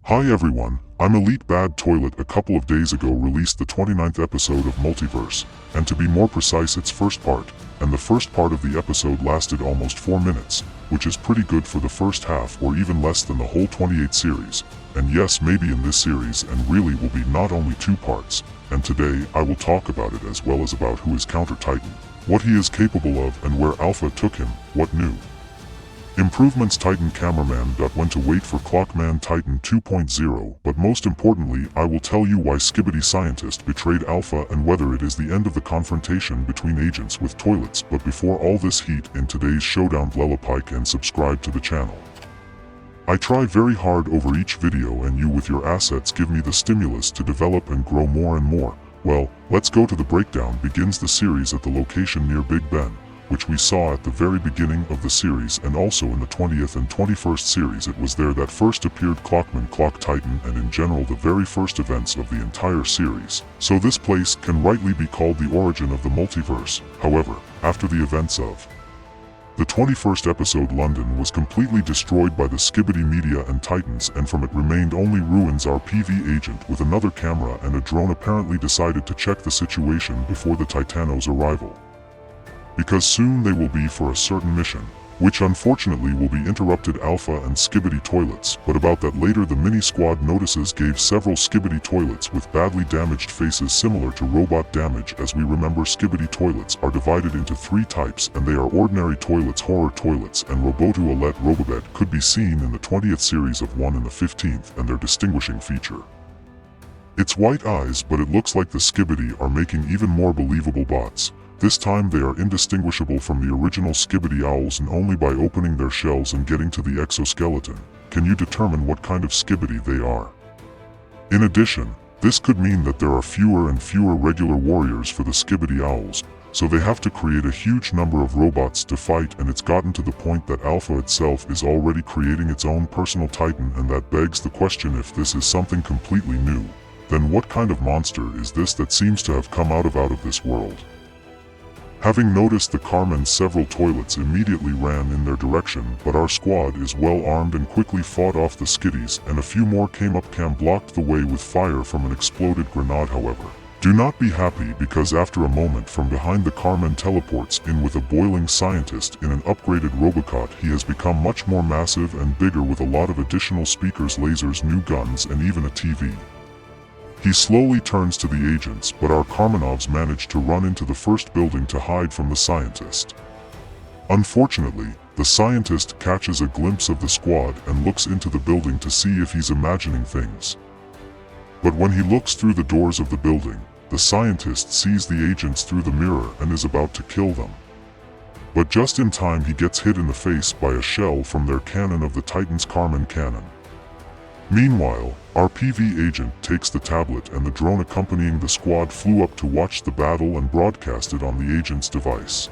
Hi everyone, I'm Elite Bad Toilet. A couple of days ago released the 29th episode of Multiverse, and to be more precise its first part, and the first part of the episode lasted almost 4 minutes, which is pretty good for the first half or even less than the whole 28 series, and yes, maybe in this series and really will be not only 2 parts, and today I will talk about it as well as about who is Counter Titan, what he is capable of and where Alpha took him, what new improvements Titan Cameraman went to wait for Clockman Titan 2.0, but most importantly I will tell you why Skibidi Scientist betrayed Alpha and whether it is the end of the confrontation between agents with toilets. But before all this heat in today's showdown, like and subscribe to the channel. I try very hard over each video and you with your assets give me the stimulus to develop and grow more and more. Well, let's go to the breakdown. Begins the series at the location near Big Ben, which we saw at the very beginning of the series and also in the 20th and 21st series. It was there that first appeared Clockman Clock Titan and in general the very first events of the entire series. So this place can rightly be called the origin of the multiverse. However, after the events of the 21st episode, London was completely destroyed by the Skibidi media and Titans, and from it remained only ruins. Our PV agent with another camera and a drone apparently decided to check the situation before the Titanos' arrival, because soon they will be for a certain mission, which unfortunately will be interrupted. Alpha and Skibidi toilets, but about that later. The mini squad notices gave several Skibidi toilets with badly damaged faces similar to robot damage. As we remember, Skibidi toilets are divided into 3 types, and they are ordinary toilets, horror toilets, and Robotoilet. Robobet could be seen in the 20th series of 1 and the 15th, and their distinguishing feature, it's white eyes, but it looks like the Skibidi are making even more believable bots. This time they are indistinguishable from the original Skibidi owls, and only by opening their shells and getting to the exoskeleton can you determine what kind of Skibidi they are. In addition, this could mean that there are fewer and fewer regular warriors for the Skibidi owls, so they have to create a huge number of robots to fight, and it's gotten to the point that Alpha itself is already creating its own personal Titan, and that begs the question, if this is something completely new, then what kind of monster is this that seems to have come out of this world? Having noticed the Carmen, several toilets immediately ran in their direction, but our squad is well armed and quickly fought off the skiddies, and a few more came up. Cam blocked the way with fire from an exploded grenade. However, do not be happy, because after a moment from behind the Carmen teleports in with a boiling scientist in an upgraded Robocop. He has become much more massive and bigger with a lot of additional speakers, lasers, new guns, and even a TV. He slowly turns to the agents, but our Karmanovs manage to run into the first building to hide from the scientist. Unfortunately, the scientist catches a glimpse of the squad and looks into the building to see if he's imagining things. But when he looks through the doors of the building, the scientist sees the agents through the mirror and is about to kill them. But just in time he gets hit in the face by a shell from their cannon of the Titan's Carmen cannon. Meanwhile, our PV agent takes the tablet, and the drone accompanying the squad flew up to watch the battle and broadcast it on the agent's device.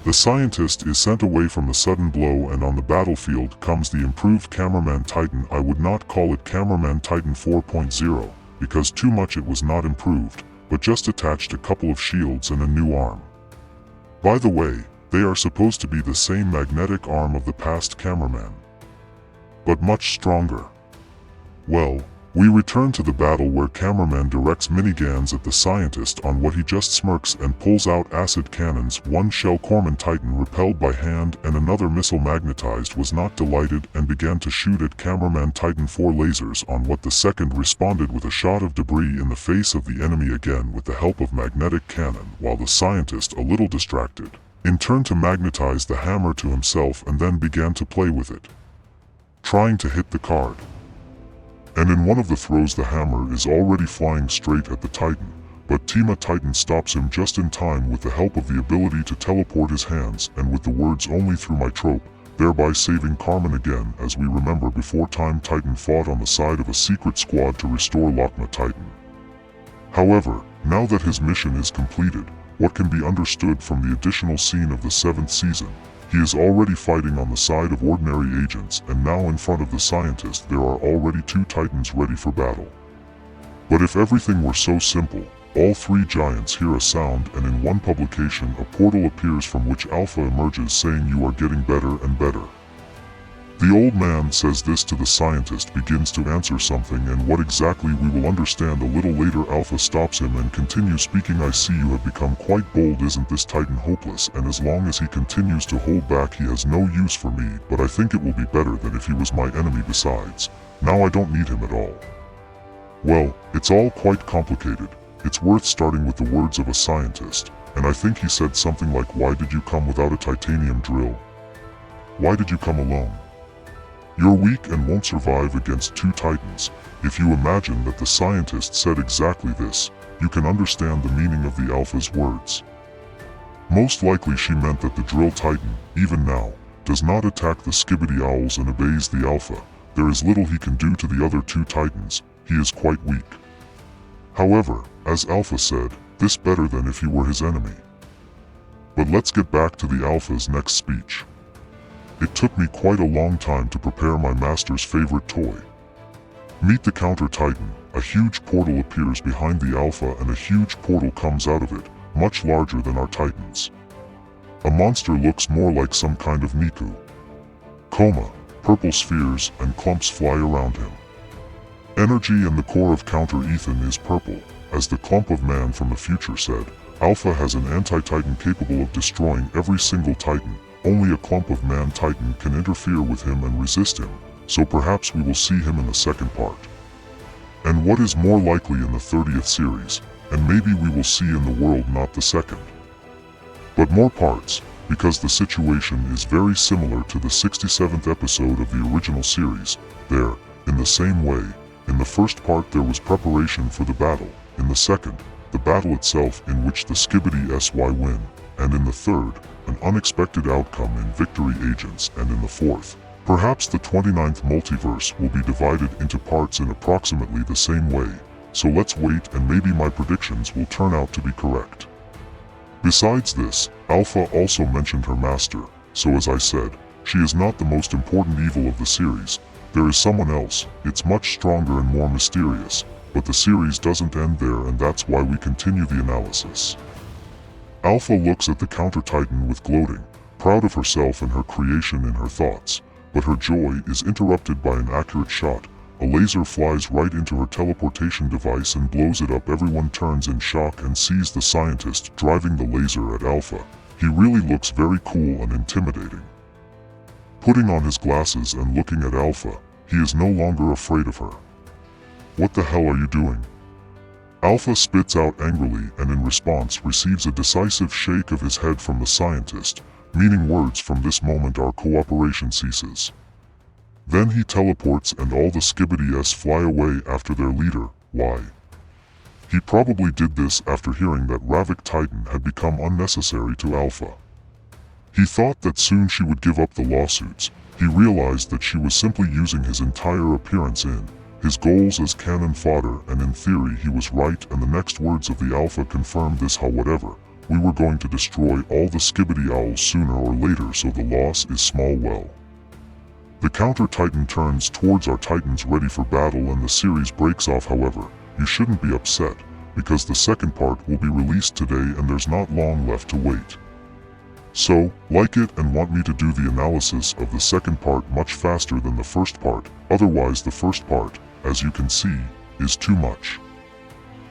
The scientist is sent away from the sudden blow, and on the battlefield comes the improved Cameraman Titan. I would not call it Cameraman Titan 4.0, because too much it was not improved, but just attached a couple of shields and a new arm. By the way, they are supposed to be the same magnetic arm of the past Cameraman, but much stronger. Well, we return to the battle where Cameraman directs miniguns at the scientist, on what he just smirks and pulls out acid cannons. One shell Corman Titan repelled by hand and another missile magnetized was not delighted and began to shoot at Cameraman Titan 4 lasers, on what the second responded with a shot of debris in the face of the enemy again with the help of magnetic cannon, while the scientist, a little distracted, in turn to magnetize the hammer to himself and then began to play with it, trying to hit the card. And in one of the throws the hammer is already flying straight at the Titan, but Tima Titan stops him just in time with the help of the ability to teleport his hands and with the words "only through my trope," thereby saving Carmen again. As we remember, before time Titan fought on the side of a secret squad to restore Lakma Titan. However, now that his mission is completed, what can be understood from the additional scene of the 7th season, he is already fighting on the side of ordinary agents, and now in front of the scientist there are already 2 Titans ready for battle. But if everything were so simple, all 3 giants hear a sound, and in one publication a portal appears from which Alpha emerges saying, "You are getting better and better." The old man says this to the scientist begins to answer something, and what exactly we will understand a little later. Alpha stops him and continues speaking. I see you have become quite bold. Isn't this Titan hopeless? And as long as he continues to hold back, he has no use for me, but I think it will be better than if he was my enemy. Besides, now I don't need him at all. Well, it's all quite complicated. It's worth starting with the words of a scientist, and I think he said something like, why did you come without a titanium drill? Why did you come alone? You're weak and won't survive against 2 Titans. If you imagine that the scientist said exactly this, you can understand the meaning of the Alpha's words. Most likely she meant that the drill Titan, even now, does not attack the Skibidi owls and obeys the Alpha. There is little he can do to the other 2 Titans. He is quite weak. However, as Alpha said, this better than if he were his enemy. But let's get back to the Alpha's next speech. It took me quite a long time to prepare my master's favorite toy. Meet the Counter Titan. A huge portal appears behind the Alpha and a huge portal comes out of it, much larger than our Titans. A monster looks more like some kind of Miku. Coma, purple spheres and clumps fly around him. Energy and the core of Counter Ethan is purple. As the clump of man from the future said, Alpha has an anti-Titan capable of destroying every single Titan. Only a clump of man Titan can interfere with him and resist him, so perhaps we will see him in the second part. And what is more likely in the 30th series, and maybe we will see in the world not the second. But more parts, because the situation is very similar to the 67th episode of the original series. There, in the same way, in the first part there was preparation for the battle, in the second, the battle itself in which the Skibidi SY win, and in the third, an unexpected outcome in Victory Agents, and in the fourth, perhaps the 29th multiverse will be divided into parts in approximately the same way, so let's wait and maybe my predictions will turn out to be correct. Besides this, Alpha also mentioned her master, so as I said, she is not the most important evil of the series. There is someone else. It's much stronger and more mysterious, but the series doesn't end there, and that's why we continue the analysis. Alpha looks at the Counter Titan with gloating, proud of herself and her creation in her thoughts, but her joy is interrupted by an accurate shot. A laser flies right into her teleportation device and blows it up. Everyone turns in shock and sees the scientist driving the laser at Alpha. He really looks very cool and intimidating. Putting on his glasses and looking at Alpha, he is no longer afraid of her. What the hell are you doing? Alpha spits out angrily and in response receives a decisive shake of his head from the scientist, meaning words from this moment our cooperation ceases. Then he teleports and all the Skibidi fly away after their leader. Why? He probably did this after hearing that Ravik Titan had become unnecessary to Alpha. He thought that soon she would give up the lawsuits. He realized that she was simply using his entire appearance in his goals as cannon fodder, and in theory he was right, and the next words of the Alpha confirmed this. However, we were going to destroy all the Skibidi owls sooner or later, so the loss is small. Well, the Counter Titan turns towards our Titans ready for battle and the series breaks off. However, you shouldn't be upset, because the second part will be released today and there's not long left to wait. So, like it and want me to do the analysis of the second part much faster than the first part, otherwise the first part, as you can see, is too much.